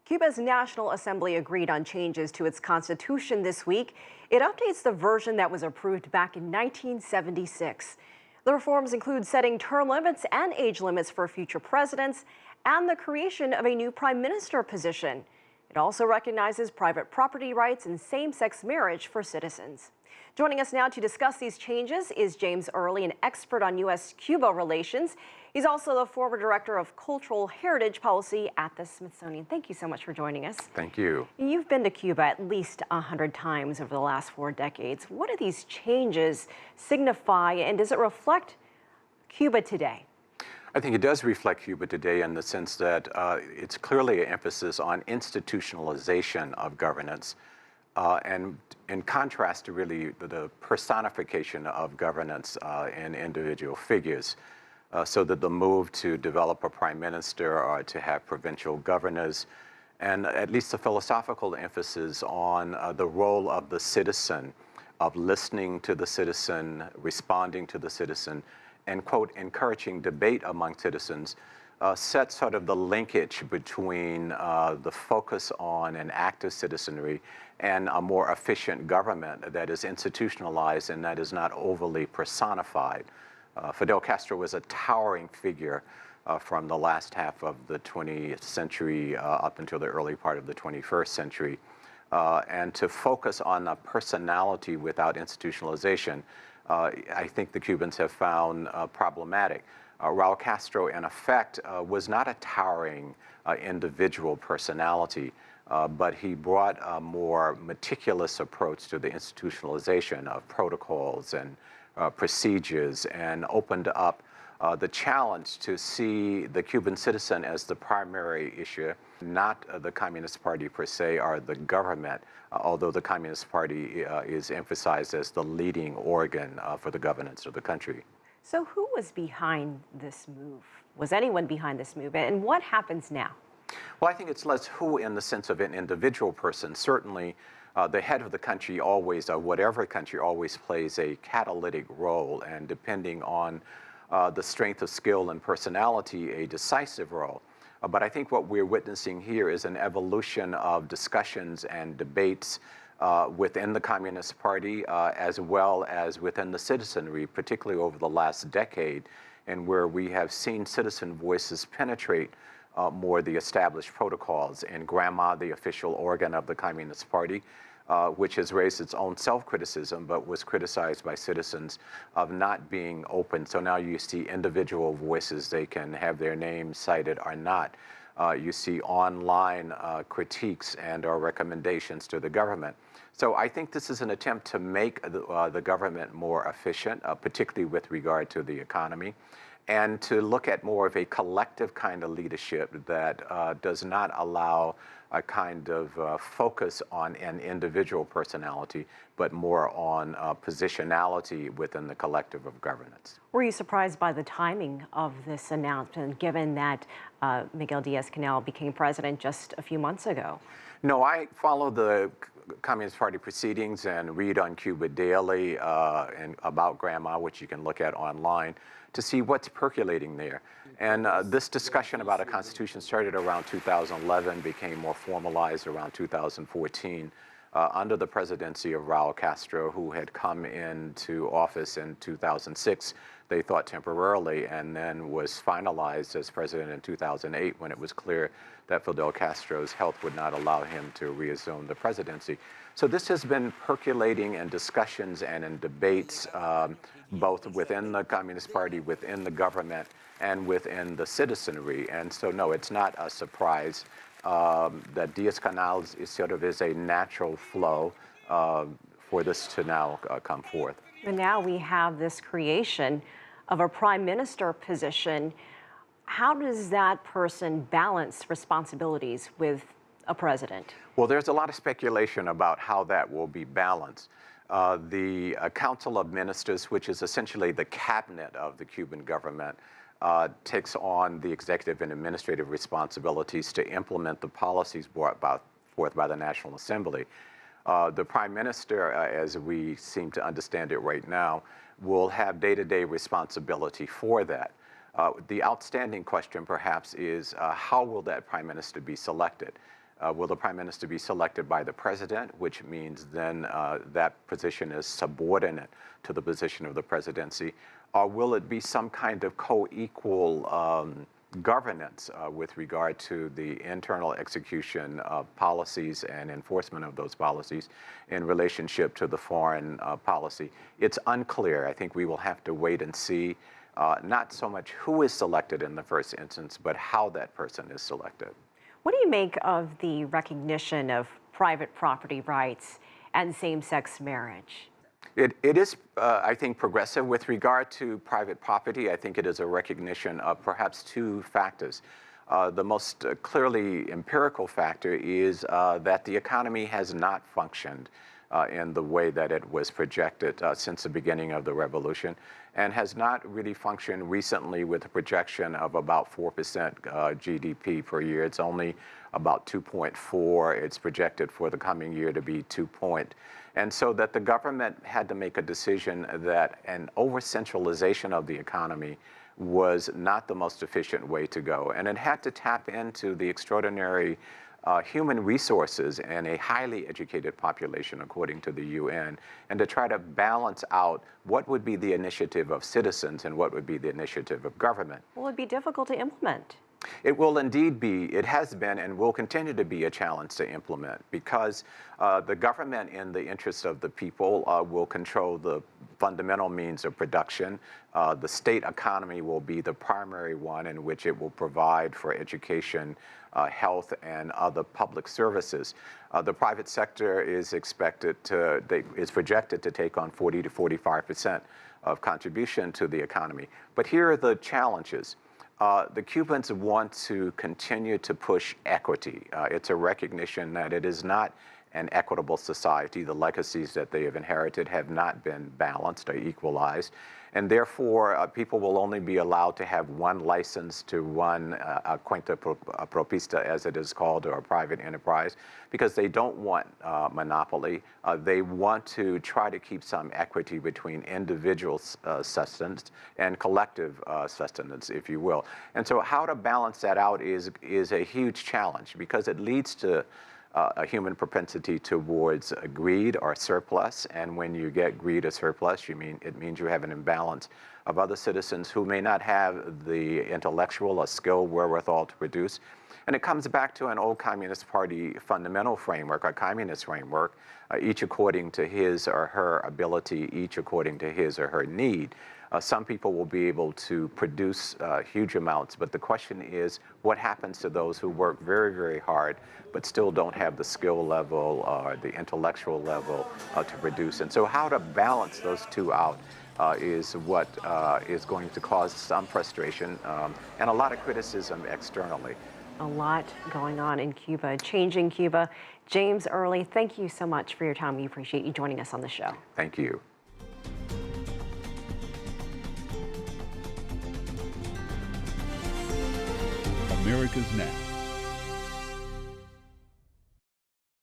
Cuba's National Assembly agreed on changes to its constitution this week. It updates the version that was approved back in 1976. The reforms include setting term limits and age limits for future presidents and the creation of a new prime minister position. It also recognizes private property rights and same-sex marriage for citizens. Joining us now to discuss these changes is James Early, an expert on U.S.-Cuba relations. He's also the former director of cultural heritage policy at the Smithsonian. Thank you so much for joining us. Thank you. You've been to Cuba at least 100 times over the last 4 decades. What do these changes signify, and does it reflect Cuba today? I think it does reflect Cuba today in the sense that it's clearly an emphasis on institutionalization of governance, and in contrast to really the personification of governance in individual figures. So that the move to develop a prime minister or to have provincial governors, and at least a philosophical emphasis on the role of the citizen, of listening to the citizen, responding to the citizen, and, quote, encouraging debate among citizens, sets sort of the linkage between the focus on an active citizenry and a more efficient government that is institutionalized and that is not overly personified. Fidel Castro was a towering figure from the last half of the 20th century up until the early part of the 21st century. And to focus on a personality without institutionalization, I think the Cubans have found problematic. Raul Castro, in effect, was not a towering individual personality, but he brought a more meticulous approach to the institutionalization of protocols and procedures, and opened up the challenge to see the Cuban citizen as the primary issue, not the Communist Party per se or the government, although the Communist Party is emphasized as the leading organ for the governance of the country. So who was behind this move? Was anyone behind this move? And what happens now? Well, I think it's less who in the sense of an individual person. Certainly, the head of the country always, whatever country, always plays a catalytic role, and depending on the strength of skill and personality, a decisive role. But I think what we're witnessing here is an evolution of discussions and debates within the Communist Party, as well as within the citizenry, particularly over the last decade, and where we have seen citizen voices penetrate more the established protocols. And GRAMA, the official organ of the Communist Party, which has raised its own self-criticism, but was criticized by citizens of not being open. So now you see individual voices, they can have their names cited or not. You see online critiques and or recommendations to the government. So I think this is an attempt to make the government more efficient, particularly with regard to the economy, and to look at more of a collective kind of leadership that does not allow a kind of focus on an individual personality, but more on positionality within the collective of governance. Were you surprised by the timing of this announcement, given that Miguel Diaz-Canel became president just a few months ago? No, I follow the Communist Party proceedings and read on Cuba daily and about GRAMA, which you can look at online, to see what's percolating there. And this discussion about a constitution started around 2011, became more formalized around 2014 under the presidency of Raul Castro, who had come into office in 2006, they thought temporarily, and then was finalized as president in 2008 when it was clear that Fidel Castro's health would not allow him to reassume the presidency. So this has been percolating in discussions and in debates, both within the Communist Party, within the government, and within the citizenry. And so, no, it's not a surprise that Diaz-Canel is a natural flow for this to now come forth. And now we have this creation of a prime minister position. How does that person balance responsibilities with a president? Well, there's a lot of speculation about how that will be balanced. The Council of Ministers, which is essentially the cabinet of the Cuban government, takes on the executive and administrative responsibilities to implement the policies brought forth by the National Assembly. The Prime Minister, as we seem to understand it right now, will have day-to-day responsibility for that. The outstanding question, perhaps, is how will that Prime Minister be selected? Will the prime minister be selected by the president, which means then that position is subordinate to the position of the presidency? Or will it be some kind of co-equal governance with regard to the internal execution of policies and enforcement of those policies in relationship to the foreign policy? It's unclear. I think we will have to wait and see, not so much who is selected in the first instance, but how that person is selected. What do you make of the recognition of private property rights and same-sex marriage? It is, I think, progressive with regard to private property. I think it is a recognition of perhaps two factors. The most clearly empirical factor is that the economy has not functioned in the way that it was projected since the beginning of the revolution, and has not really functioned recently with a projection of about 4% GDP per year. It's only about 2.4. It's projected for the coming year to be 2 point. And so that the government had to make a decision that an over-centralization of the economy was not the most efficient way to go. And it had to tap into the extraordinary human resources and a highly educated population, according to the UN, and to try to balance out what would be the initiative of citizens and what would be the initiative of government. Will it be difficult to implement? It will indeed be, it has been and will continue to be a challenge to implement, because the government, in the interest of the people, will control the fundamental means of production. The state economy will be the primary one in which it will provide for education, health, and other public services. The private sector is projected to take on 40 to 45% of contribution to the economy. But here are the challenges. The Cubans want to continue to push equity. It's a recognition that it is not an equitable society. The legacies that they have inherited have not been balanced or equalized. And therefore, people will only be allowed to have one license to run a cuenta propista, as it is called, or a private enterprise, because they don't want monopoly. They want to try to keep some equity between individual sustenance and collective sustenance, if you will. And so how to balance that out is a huge challenge, because it leads to a human propensity towards greed or surplus, and when you get greed or surplus, it means you have an imbalance of other citizens who may not have the intellectual or skill wherewithal to produce. And it comes back to an old Communist Party fundamental framework, a communist framework, each according to his or her ability, each according to his or her need. Some people will be able to produce huge amounts, but the question is, what happens to those who work very, very hard, but still don't have the skill level or the intellectual level to produce? And so how to balance those two out is what is going to cause some frustration and a lot of criticism externally. A lot going on in Cuba, changing Cuba. James Early, thank you so much for your time. We appreciate you joining us on the show. Thank you. America's Now.